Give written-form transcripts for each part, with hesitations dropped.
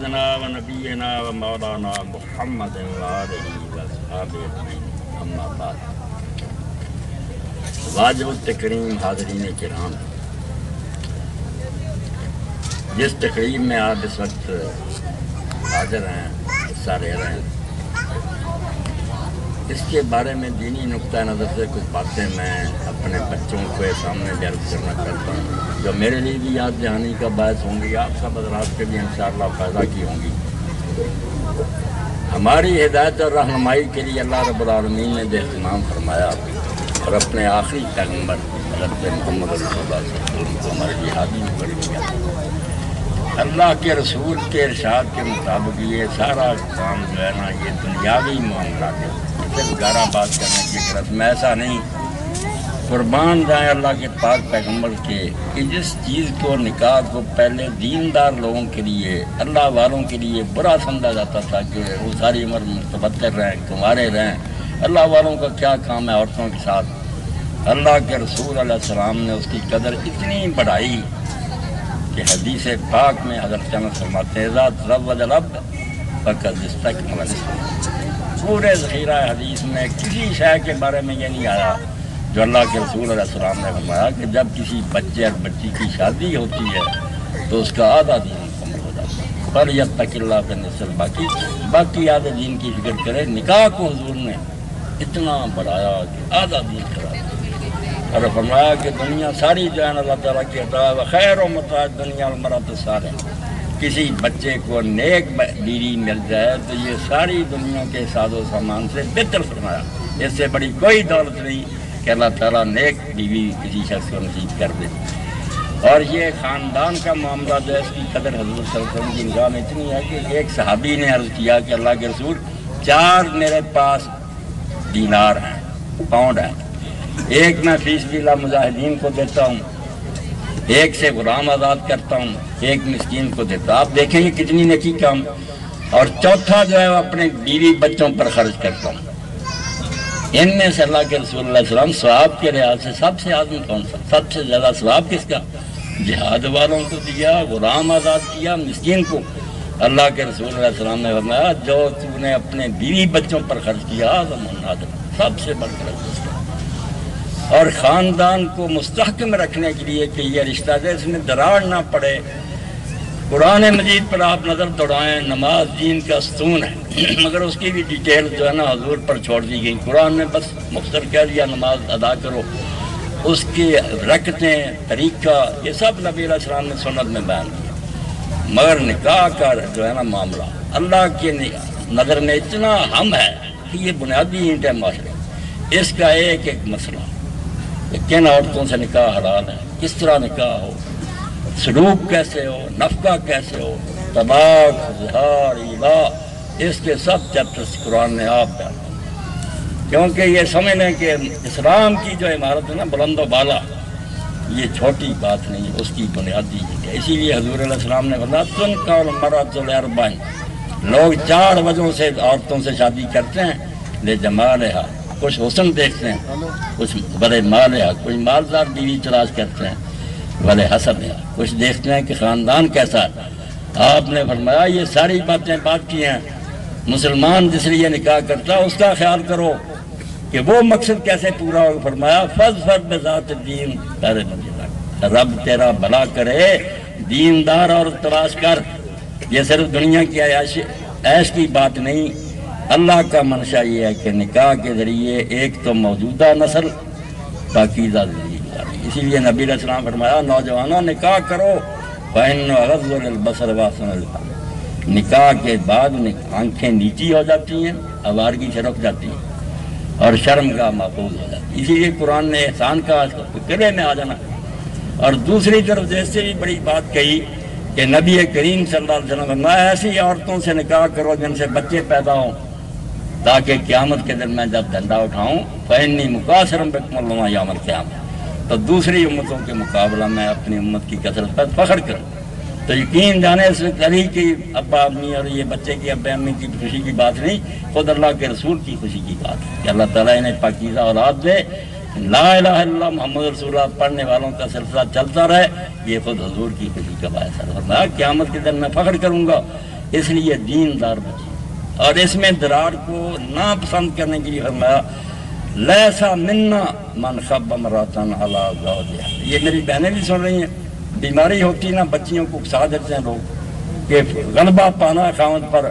و نبینا و مولانا محمد وآلہ وصحبہ اجمعین، اما بعد۔ واجب التکریم حاضرین کرام، جس تقریب میں آپ اس وقت حاضر ہیں، حصہ لے رہے ہیں، اس کے بارے میں دینی نقطہ نظر سے کچھ باتیں میں اپنے بچوں کے سامنے عرض کرنا چاہتا ہوں، جو میرے لیے بھی یاد دہانی کا باعث ہوں گی، آپ سب حضرات کے بھی انشاءاللہ فائدہ کی ہوں گی۔ ہماری ہدایت اور رہنمائی کے لیے اللہ رب العالمین نے جو اہتمام فرمایا اور اپنے آخری پیغمبر حضرت محمد رسول اللہ صلی اللہ علیہ وسلم کو ہمارے لیے ہادی مقرر کیا۔ اللہ کے رسول کے ارشاد کے مطابق یہ سارا کام جو ہے نا، یہ دنیاوی معاملات ہے، صرف گارہ بات کرنے کی غرض میں ایسا نہیں۔ قربان جائیں اللہ کے پاک پیغمبر کے کہ جس چیز کو، نکاح کو پہلے دیندار لوگوں کے لیے، اللہ والوں کے لیے برا سمجھا جاتا تھا کہ وہ ساری عمر متبتر رہیں، کنوارے رہیں، اللہ والوں کا کیا کام ہے عورتوں کے ساتھ۔ اللہ کے رسول علیہ السلام نے اس کی قدر اتنی بڑھائی کہ حدیث پاک میں حضرت جنت فرماتے ہیں اذا تزوج العبد فقد استکمل الاسلام۔ پورے ذخیرہ حدیث میں کسی شے کے بارے میں یہ نہیں آیا جو اللہ کے رسول علیہ السلام نے فرمایا کہ جب کسی بچے اور بچی کی شادی ہوتی ہے تو اس کا آدھا دین مکمل ہو جاتا ہے۔ فلیتق اللہ فی النساء، باقی آدھے دین کی فکر کرے۔ نکاح کو حضور نے اتنا بڑھایا کہ آدھا دین کرا اور فرمایا کہ دنیا ساری جو ہے اللہ تعالیٰ کی عطا و خیر و متاع دنیا المرأۃ الصالحہ، کسی بچے کو نیک بیوی مل جائے تو یہ ساری دنیا کے ساز و سامان سے بہتر فرمایا۔ اس سے بڑی کوئی دولت نہیں کہ اللہ تعالیٰ نیک بیوی کسی شخص کو نصیب کر دے۔ اور یہ خاندان کا معاملہ جو ہے اس کی قدر حضور صلی اللہ علیہ وسلم کی نگاہ میں اتنی ہے کہ ایک صحابی نے عرض کیا کہ اللہ کے رسول 4 میرے پاس دینار ہیں، پاؤنڈ ہیں، ایک میں فی سبیل اللہ مجاہدین کو دیتا ہوں، ایک سے غلام آزاد کرتا ہوں، ایک مسکین کو دیتا ہوں۔ آپ دیکھیں گے کتنی نیکی کام۔ اور چوتھا جو ہے وہ اپنے بیوی بچوں پر خرچ کرتا ہوں۔ ان میں سے اللہ کے رسول اللہ علیہ وسلم ثواب کے لحاظ سے سب سے اعظم کون سا، سب سے زیادہ ثواب کس کا؟ جہاد والوں کو دیا، غلام آزاد کیا، مسکین کو۔ اللہ کے رسول اللہ علیہ وسلم نے فرمایا جو تو نے اپنے بیوی بچوں پر خرچ کیا اعظم النادر، سب سے بڑھ کر اس کا۔ اور خاندان کو مستحکم رکھنے کے لیے کہ یہ رشتہ جس میں دراڑ نہ پڑے، قرآن مجید پر آپ نظر دوڑائیں، نماز دین کا ستون ہے، مگر اس کی بھی ڈیٹیل جو ہے نا حضور پر چھوڑ دی گئی۔ قرآن نے بس مختصر کہہ دیا نماز ادا کرو، اس کی رکعتیں، طریقہ، یہ سب نبی علیہ السلام نے سنت میں بیان کیا۔ مگر نکاح کا جو ہے نا معاملہ اللہ کی نظر میں اتنا اہم ہے کہ یہ بنیادی اینٹ ہے معاشرے۔ اس کا ایک ایک مسئلہ کہ کن عورتوں سے نکاح حلال ہے، کس طرح نکاح ہو، سلوک کیسے ہو، نفقہ کیسے ہو، طلاق، اظہار، ایلا، اس کے سب چیپٹرز قرآن نے آپ بیان کیا۔ کیونکہ یہ سمجھ لیں کہ اسلام کی جو عمارت ہے نا بلند و بالا، یہ چھوٹی بات نہیں، اس کی بنیادی ہے۔ اسی لیے حضور علیہ السلام نے فرمایا تنکح المرأۃ لأربع، لوگ 4 وجہوں سے عورتوں سے شادی کرتے ہیں، لجمالہا، کچھ حسن دیکھتے ہیں، کچھ بڑے مالہا، کچھ مالدار بیوی تلاش کرتے ہیں، بڑے حسبہا، کچھ دیکھتے ہیں کہ خاندان کیسا ہے۔ آپ نے فرمایا یہ ساری باتیں بات کی ہیں، مسلمان جس لیے نکاح کرتا اس کا خیال کرو کہ وہ مقصد کیسے پورا ہو۔ فرمایا فاظفر بذات الدین، رب تیرا بھلا کرے، دیندار اور تلاش کر۔ یہ صرف دنیا کی عیش کی بات نہیں، اللہ کا منشا یہ ہے کہ نکاح کے ذریعے ایک تو موجودہ نسل پاکیزہ زندگی گزارے۔ اسی لیے نبی علیہ السلام فرمایا نوجوانوں نکاح کرو، فَإِنَّ أَغَضُّ لِلْبَصَرِ وَأَحْسَنُ لِلْفَرْجِ، نکاح کے بعد آنکھیں نیچی ہو جاتی ہیں، آوارگی سے رک جاتی ہیں اور شرم کا محفوظ ہو جاتی ہے۔ اسی لیے قرآن نے احسان کا قلعے میں آ جانا۔ اور دوسری طرف جیسے بھی بڑی بات کہی کہ نبی کریم صلی اللہ علیہ وسلم نے ایسی عورتوں سے نکاح کرو جن سے بچے پیدا ہوں تاکہ قیامت کے دن میں جب ڈنڈا اٹھاؤں فإنی مکاثر بکم الامم یوم القیامہ، تو دوسری امتوں کے مقابلہ میں اپنی امت کی کثرت پر فخر کروں۔ تو یقین جانے اس وقت علی کی ابا امی اور یہ بچے کی ابا امی کی خوشی کی بات نہیں، خود اللہ کے رسول کی خوشی کی بات ہے کہ اللہ تعالیٰ انہیں پاکیزہ اولاد دے، لا الہ الا اللہ محمد رسول اللہ پڑھنے والوں کا سلسلہ چلتا رہے، یہ خود حضور کی خوشی کا باعث ہے۔ فرمایا قیامت کے دن میں فخر کروں گا اس لیے دیندار بچے، اور اس میں درار کو ناپسند کرنے کے لیے فرمایا لیسا منا من خب امراتن علی زوجہا۔ یہ میری بہنیں بھی سن رہی ہیں، بیماری ہوتی نا بچیوں کو اکسا دیتے ہیں لوگ کہ غلبہ پانا خاوند پر،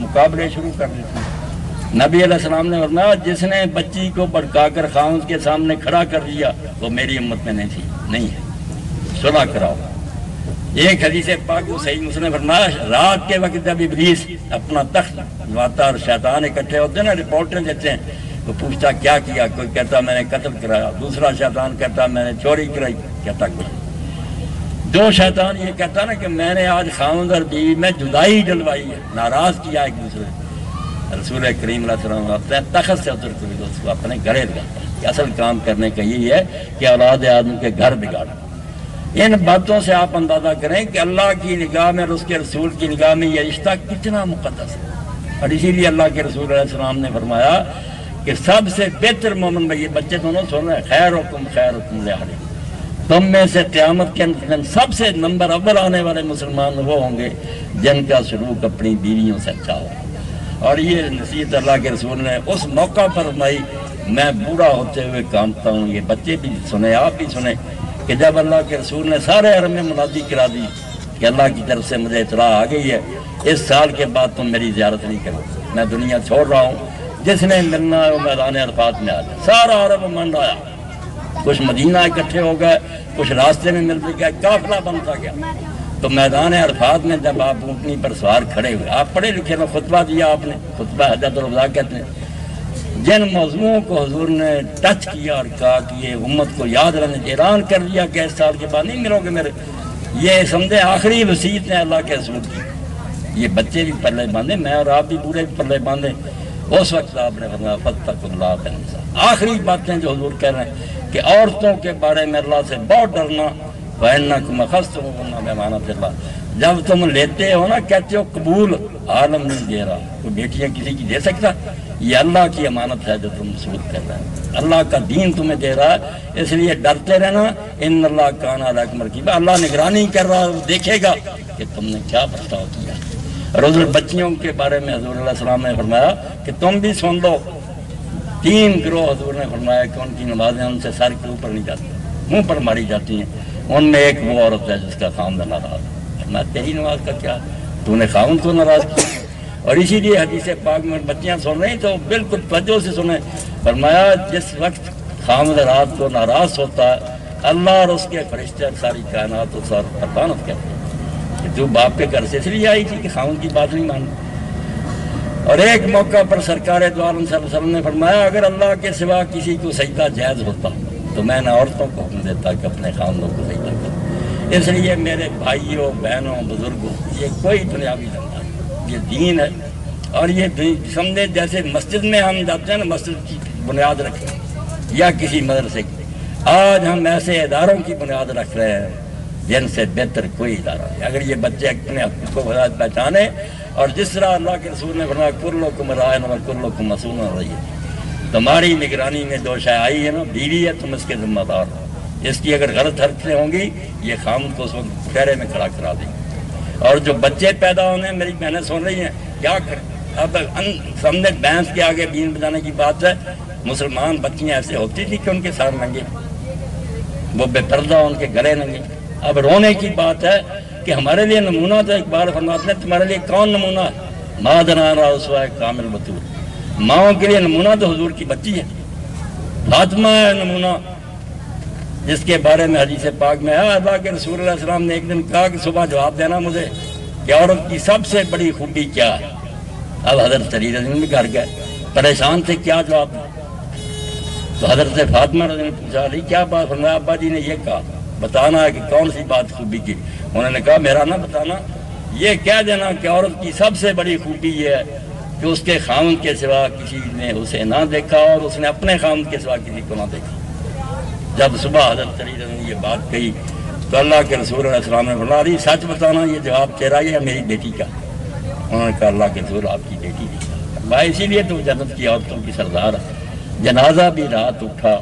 مقابلے شروع کر دیتے ہیں۔ نبی علیہ السلام نے فرمایا جس نے بچی کو بھڑکا کر خاوند کے سامنے کھڑا کر دیا وہ میری امت میں نہیں ہے، صلح کراؤ۔ ایک حدیث پاک کو صحیح مسلم نے فرمایا رات کے وقت جب ابلیس اپنا تخت جماتا اور شیطان اکٹھے ہوتے ہیں نا، رپورٹیں دیتے ہیں، تو پوچھتا کیا کیا، کوئی کہتا میں نے قتل کرایا، دوسرا شیطان کہتا میں نے چوری کرائی، کہتا کچھ۔ دو شیطان یہ کہتا نا کہ میں نے آج خاوند اور بیوی میں جدائی ڈلوائی ہے، ناراض کیا ایک دوسرے۔ رسول کریم علیہ السلام ہوتا ہے تخت سے اتر کر اس کو اپنے گھرے لگاتا ہے کہ اصل کام کرنے کا یہی ہے کہ اولاد آدم کے گھر بگاڑنا۔ ان باتوں سے آپ اندازہ کریں کہ اللہ کی نگاہ میں اور اس کے رسول کی نگاہ میں یہ رشتہ کتنا مقدس ہے، اور اسی لیے اللہ کے رسول علیہ السلام نے فرمایا کہ سب سے بہتر مومن میں، یہ بچے دونوں سن رہے ہیں، خیرکم لأہلہ، تم میں سے قیامت کے دن سب سے نمبر اول آنے والے مسلمان وہ ہوں گے جن کا سلوک اپنی بیویوں سے اچھا ہو۔ اور یہ نصیحت اللہ کے رسول نے اس موقع پر فرمائی، میں بوڑھا ہوتے ہوئے کامتا ہوں، یہ بچے بھی سنیں آپ بھی سنیں، کہ جب اللہ کے رسول نے سارے حرم میں منادی کرا دی کہ اللہ کی طرف سے مجھے اطلاع آ گئی ہے اس سال کے بعد تم میری زیارت نہیں کرو، میں دنیا چھوڑ رہا ہوں، جس نے ملنا ہے وہ میدان عرفات میں آ جائے۔ سارا عرب من آیا، کچھ مدینہ اکٹھے ہو گئے، کچھ راستے میں ملتے گئے، قافلہ بنتا گیا۔ تو میدان عرفات میں جب آپ اونٹنی پر سوار کھڑے ہوئے، آپ پڑھے لکھے میں خطبہ دیا آپ نے، خطبہ حجۃ الوداع کہتے ہیں، جن موضوعوں کو حضور نے ٹچ کیا اور کہا کہ یہ امت کو یاد رکھنے، اعلان کر دیا کہ اس سال کے بعد نہیں ملو گے میرے، یہ سمجھے آخری وصیت ہے اللہ کے رسول کی۔ یہ بچے بھی پلے باندھے، میں اور آپ بھی بوڑھے بھی پلے باندھے۔ اس وقت آپ نے فرمایا فاتقوا اللہ فی النساء۔ آخری باتیں جو حضور کہہ رہے ہیں کہ عورتوں کے بارے میں اللہ سے بہت ڈرنا، وَإِنَّكُمْ أَخَذْتُمُوهُنَّ بِأَمَانَةِ اللَّهِ، جب تم لیتے ہو نا کہتے ہو قبول، عالم نہیں دے رہا، کوئی بیٹیاں کسی کی دے سکتا، یہ اللہ کی امانت ہے جو تم ثبوت کر رہے ہیں، اللہ کا دین تمہیں دے رہا ہے، اس لیے ڈرتے رہنا، ان اللہ کان علیکم رقیبا، اللہ نگرانی کر رہا ہے، وہ دیکھے گا کہ تم نے کیا برتاؤ کیا۔ اور حضور بچیوں کے بارے میں حضور علیہ السلام نے فرمایا کہ تم بھی سن لو، 3 گروہ حضور نے فرمایا کہ ان کی نمازیں ان سے سر کے اوپر نہیں جاتی، منہ پر ماری جاتی ہیں، ان میں ایک وہ عورت ہے جس کا خاوند ناراض ہے۔ فرمایا تیری نماز کا کیا، تو نے خاوند کو ناراض کیا۔ اور اسی لیے حدیث پاک میں بچیاں سن رہی تو بالکل توجہ سے سنیں، فرمایا جس وقت خاوند رات کو ناراض ہوتا ہے اللہ اور اس کے فرشتے اور ساری کائنات اس اور پر لعنت کرتے ہیں کہ تو باپ کے گھر سے اس لیے آئی تھی کہ خاوند کی بات نہیں مانی۔ اور ایک موقع پر سرکار دو عالم صلی اللہ علیہ وسلم نے فرمایا اگر اللہ کے سوا کسی کو سجدہ جائز ہوتا تو میں نے عورتوں کو حکم دیتا کہ اپنے خاوندوں کو سجدہ کرو۔ اس لیے میرے بھائیوں بہنوں بزرگوں، یہ کوئی دنیاوی دھندا نہیں، یہ دین ہے۔ اور یہ سمجھے جیسے مسجد میں ہم جاتے ہیں نا، مسجد کی بنیاد رکھیں یا کسی مدرسے کی، آج ہم ایسے اداروں کی بنیاد رکھ رہے ہیں جن سے بہتر کوئی ادارہ نہیں۔ اگر یہ بچے اپنے حق کو پہچانے، اور جس طرح اللہ کے رسول نے فرمایا کلکم راعٍ و کلکم مسئول عن رعیتہ، تمہاری نگرانی میں 2 شے آئی ہے نا، بیوی ہے تم اس کے ذمہ دار ہو، اس کی اگر غلط حرکتیں ہوں گی یہ خامد کو اس وقت پھیرے میں کھڑا کرا دیں گے۔ اور جو بچے پیدا ہونے ہیں، میری بہنیں سن رہی ہیں، کیا کریں؟ اب سامنے بھینس کے آگے بین بجانے کی بات ہے، مسلمان بچیاں ایسے ہوتی تھی کہ ان کے ساتھ ننگے، وہ بے پردہ ان کے گلے ننگے۔ اب رونے کی بات ہے کہ ہمارے لیے نمونہ تو اقبال فرماتے ہیں تمہارے لیے کون نمونہ ہے؟ مادنا رسوا کامل بطول، ماؤں کے لیے نمونہ تو حضور کی بچی ہے، فاطمہ ہے نمونہ، جس کے بارے میں حدیث پاک میں ہے اللہ کے رسول علیہ السلام نے ایک دن کہا کہ صبح جواب دینا مجھے کہ عورت کی سب سے بڑی خوبی کیا ہے۔ اب حضرت علی رضی اللہ عنہ بھی گھر گئے، پریشان تھے کیا جواب دیں۔ تو حضرت فاطمہ رضی اللہ عنہ نے پوچھا علی کیا بات؟ فرمایا ابا جی نے یہ کہا بتانا ہے کہ کون سی بات خوبی کی؟ انہوں نے کہا میرا نہ بتانا، یہ کہہ دینا کہ عورت کی سب سے بڑی خوبی یہ ہے کہ اس کے خاوند کے سوا کسی نے اسے نہ دیکھا اور اس نے اپنے خاوند کے سوا کسی کو نہ دیکھا۔ جب صبح حضرت علی رضی اللہ عنہ نے یہ بات کہی تو اللہ کے رسول علیہ السلام نے فرمایا علی سچ بتانا یہ جواب تیرا یہ ہے میری بیٹی کا؟ انہوں نے کہا اللہ کے رسول آپ کی بیٹی تھی، بھائی اسی لیے تو جنت کی عورتوں کی سردار ہے۔ جنازہ بھی رات اٹھا،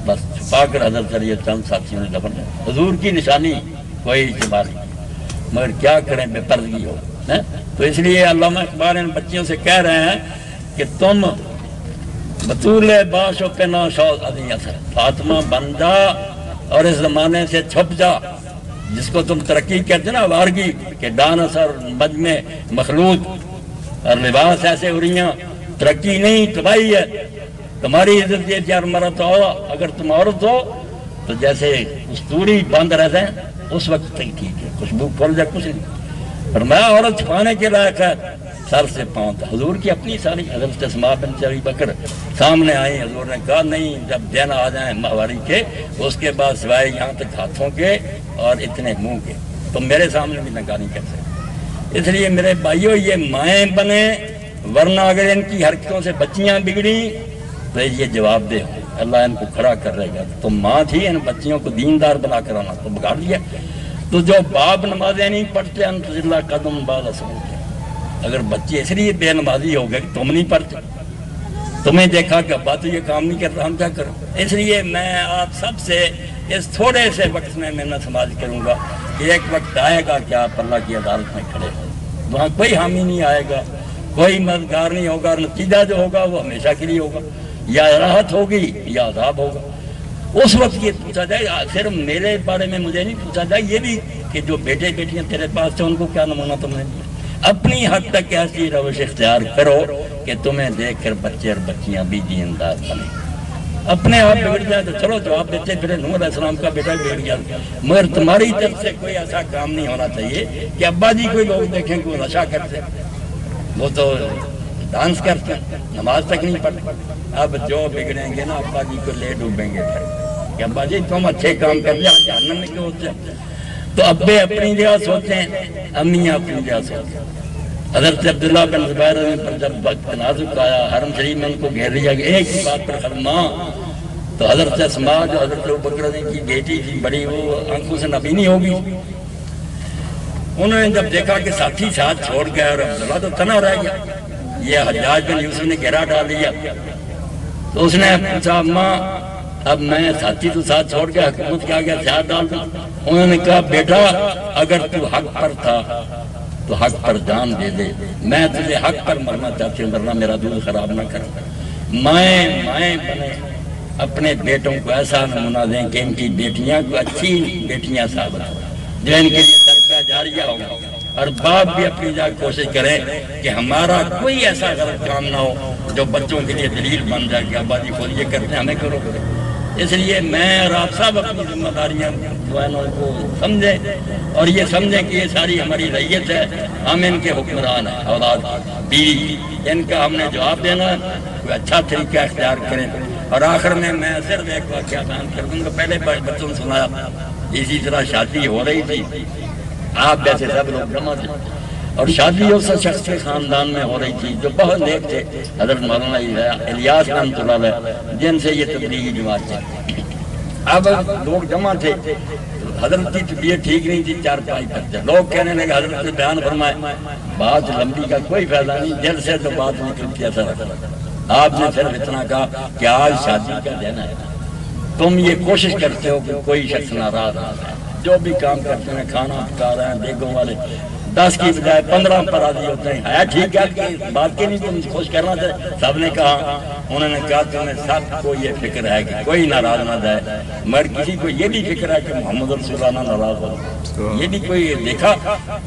بس چھپا کر حضرت علی چند ساتھیوں نے دفن کیا۔ حضور کی نشانی کوئی اعتبار نہیں، مگر کیا کریں بے پردگی ہو۔ تو اس لیے علامہ اقبال ان بچیوں سے کہہ رہے ہیں کہ تم بطول باش و پنا شوز اثر فاطمہ بن جا اور اس زمانے سے چھپ جا جس کو تم ترقی کہتے نا وارگی کہ ڈانس اور مجمع مخلوط اور لباس ایسے اڑیاں ترقی نہیں تباہی ہے تمہاری عزت یہ چار مرد ہو اگر تم عورت ہو تو جیسے کستوری بند رہتے ہیں اس وقت تک ٹھیک ہے خوشبو کھول جائے کچھ نہیں فرمایا عورت چھپانے کے لائق ہے سر سے پاؤں تک حضور کی اپنی ساری حضرت اسماء بنت ابی بکر سامنے آئی حضور نے کہا نہیں جب دن آ جائیں ماہواری کے اس کے بعد سوائے یہاں تک ہاتھوں کے اور اتنے منہ کے تم میرے سامنے بھی ننگا نہیں کر سکتے اس لیے میرے بھائیوں یہ مائیں بنے ورنہ اگر ان کی حرکتوں سے بچیاں بگڑی تو یہ جواب دے اللہ ان کو کھڑا کر رہے گا تم ماں تھی ان بچیوں کو دیندار بنا کر آنا تو بگاڑ دیا تو جو باپ نمازیں نہیں پڑھتے انتظر قدم باز سمجھتے اگر بچے اس لیے بے نمازی ہو گئے کہ تم نہیں پڑھتے تمہیں دیکھا کہ ابا تو یہ کام نہیں کر رہا ہم کیا کروں اس لیے میں آپ سب سے اس تھوڑے سے وقت میں محنت سماج کروں گا کہ ایک وقت آئے گا کہ آپ اللہ کی عدالت میں کھڑے ہوں وہاں کوئی حامی نہیں آئے گا کوئی مددگار نہیں ہوگا نتیجہ جو ہوگا وہ ہمیشہ کے لیے ہوگا یا راحت ہوگی یا عذاب ہوگا اس وقت یہ پوچھا جائے صرف میرے بارے میں مجھے نہیں پوچھا جائے یہ بھی کہ جو بیٹے بیٹیاں تیرے پاس تھے ان کو کیا نمونہ تم نے دیا اپنی حد تک ایسی روش اختیار کرو کہ تمہیں دیکھ کر بچے اور بچیاں بھی دیندار بنے اپنے آپ بگڑ جائے تو چلو جواب دیتے پھر نوح علیہ السلام کا بیٹا بگڑ گیا مگر تمہاری طرف سے کوئی ایسا کام نہیں ہونا چاہیے کہ ابا جی کوئی لوگ دیکھیں کہ وہ نشہ کرتے وہ تو ڈانس کرتے ہیں نماز تک نہیں پڑھتے اب جو بگڑیں گے نا ابا جی کو لے ڈوبیں گے کہ ابا جی تم اچھے کام کر لیا جہنم میں کیوں ہوتے ہیں تو ابے اپنی جگہ سوچتے ہیں امیاں اپنی جگہ سوچتے ہیں حضرت عبداللہ بن زبیر پر جب وقت نازک آیا حرم شریف میں ان کو گھیر لیا گیا ایک ہی بات پر خرما تو حضرت اسماء جو حضرت ابوبکر کی بیٹی تھی بڑی وہ آنکھوں سے نبینی ہوگی انہوں نے جب دیکھا کہ ساتھی ساتھ چھوڑ گیا اور عبداللہ تو تنہا رہ گیا یہ حجاج بن یوسف نے گھیرا ڈال دیا تو اس نے پوچھا اماں اب میں ساتھی تو ساتھ چھوڑ گیا حکومت کیا گیا ساتھ ڈال دوں انہوں نے کہا بیٹا اگر تو حق پر تھا تو حق پر جان دے دے میں تجھے حق پر مرنا چاہتی ہوں ورنہ میرا دودھ خراب نہ کر مائیں بنے اپنے بیٹوں کو ایسا نمونہ دیں کہ ان کی بیٹیاں کو اچھی بیٹیاں ثابت ہوں جو ان کے لیے صدقہ جاریہ ہوگا اور باپ بھی اپنی جگہ کوشش کریں کہ ہمارا کوئی ایسا غلط کام نہ ہو جو بچوں کے لیے دلیل بن جائے کہ ابا جی خود یہ کرتے ہیں ہمیں کرو کرے اس لیے میں اور آپ سب اپنی ذمہ داریاں جو ہے نا کو سمجھیں اور یہ سمجھیں کہ یہ ساری ہماری رعیت ہے ہم ان کے حکمران ہیں اولاد بیوی ان کا ہم نے جواب دینا ہے کوئی اچھا طریقہ اختیار کریں اور آخر میں صرف ایک واقعہ بیان کر دوں گا پہلے بچوں نے سنایا اسی طرح شادی ہو رہی تھی آپ جیسے سب لوگ جمع تھے اور شادی اس شخص کے خاندان میں ہو رہی تھی جو بہت نیک تھے حضرت مولانا الیاس رحمۃ اللہ علیہ جن سے یہ تبلیغی جماعت تھی اب لوگ جمع تھے حضرت کی طبیعت ٹھیک نہیں تھی چار پانچ پتھر لوگ کہنے لگے حضرت نے بیان فرمائے بات لمبی کا کوئی فائدہ نہیں دل سے تو بات نکلتی ایسا رکھا آپ نے صرف اتنا کہا کہ آج شادی کا دن ہے تم یہ کوشش کرتے ہو کہ کوئی شخص ناراض نہ ہے جو بھی کام کرتے ہیں کھانا پکا رہے ہیں دیگوں والے 10 کی بجائے 15 پر راضی ہوتے ہیں ہے ٹھیک ہے بات کے نہیں تم خوش کرنا تھا سب نے کہا انہوں نے کہا تمہیں سب کو یہ فکر ہے کہ کوئی ناراض نہ جائے مگر کسی کو یہ بھی فکر ہے کہ محمد رسول اللہ ناراض ہو یہ بھی کوئی دیکھا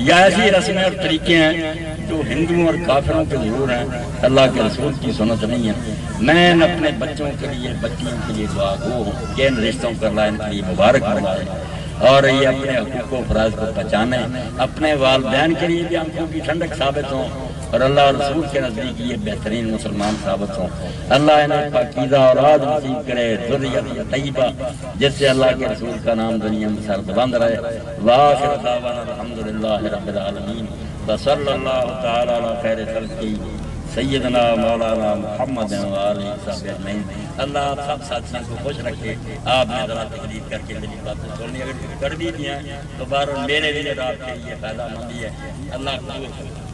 یا ایسی رسمیں اور طریقے ہیں جو ہندوؤں اور کافروں کے ضرور ہیں اللہ کے رسول کی سنت نہیں ہے میں اپنے بچوں کے لیے بچیوں کے لیے دعا گو ہوں کہ ان رشتوں کو اللہ ان کے لیے مبارک بنائے اور یہ اپنے حقوق و فرائض کو پہچانے اپنے والدین کے لیے بھی آنکھوں کی ٹھنڈک ثابت ہوں اور اللہ اور رسول کے نزدیک یہ بہترین مسلمان ثابت ہوں اللہ انہیں پاکیزہ اولاد نصیب کرے ذریت طیبہ جس سے اللہ کے رسول کا نام دنیا میں سر بلند رہے وآخر دعوانا الحمدللہ رب العالمین وصلی اللہ تعالی علی خیر خلقہ سیدنا مولانا محمد وآلہ صحبہ اجمعین اللہ آپ سب ساتھیوں کو خوش رکھے آپ نے ذرا تقریر کر کے میری باتیں سننی اگر کر بھی دیا تو بار میرے لیے آپ کے لیے فائدہ مند ہے اللہ قبول کرے